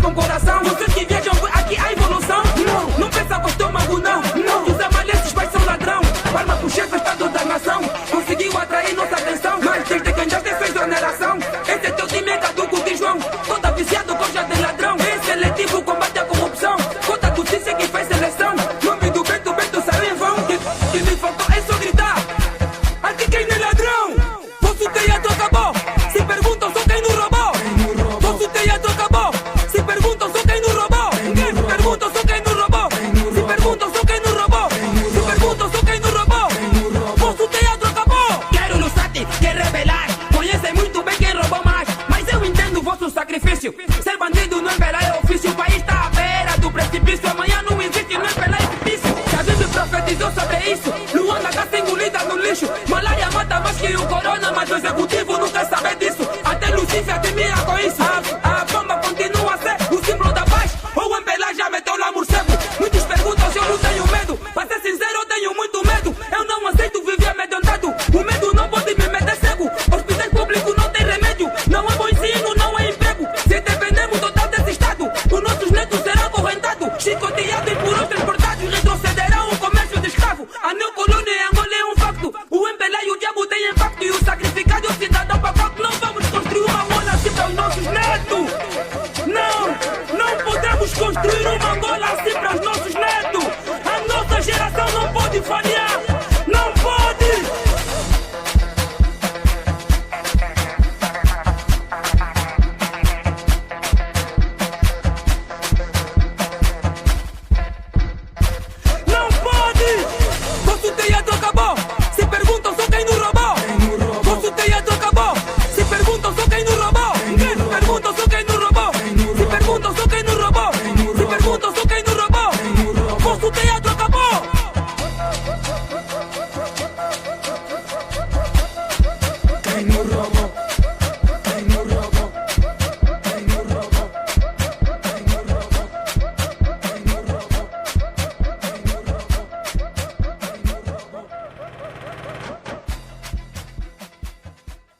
com coração. Vocês que viajam por aqui a evolução. Não pensa com estômago não. Usa malhetes, vai ser um ladrão. Palma pro chefe, estado da nação. Conseguiu atrair nossa atenção. Mas desde que já tem sua exoneração. Esse é teu time, é caduco de João. Toda viciado, coja de ladrão. É seletivo, combate a corrupção. Conta a justiça que faz seleção. Nome do Bento, Bento saiu em vão. Que me faltou é só gritar. Aqui quem não é ladrão. Vosso teatro acabou. Se perguntam só quem não roubou. Vosso teatro acabou. Se perguntam só quem não roubou. Se perguntam só quem não roubou. Se perguntam só quem não roubou. Se perguntam só quem não roubou. Vosso teatro acabou. Quero no site, quer revelar. Conhecem muito bem quem roubou mais. Mas eu entendo o vosso sacrifício. Ser bandido não é pela é ofício. O país está à beira do precipício. Amanhã não existe, não é pela é fictício. Já vive profetizou sobre isso. Luanda gasta engolida no lixo. Malária mata mais que o corona. Mas o executivo não quer saber disso. Até Lucifer tem medo.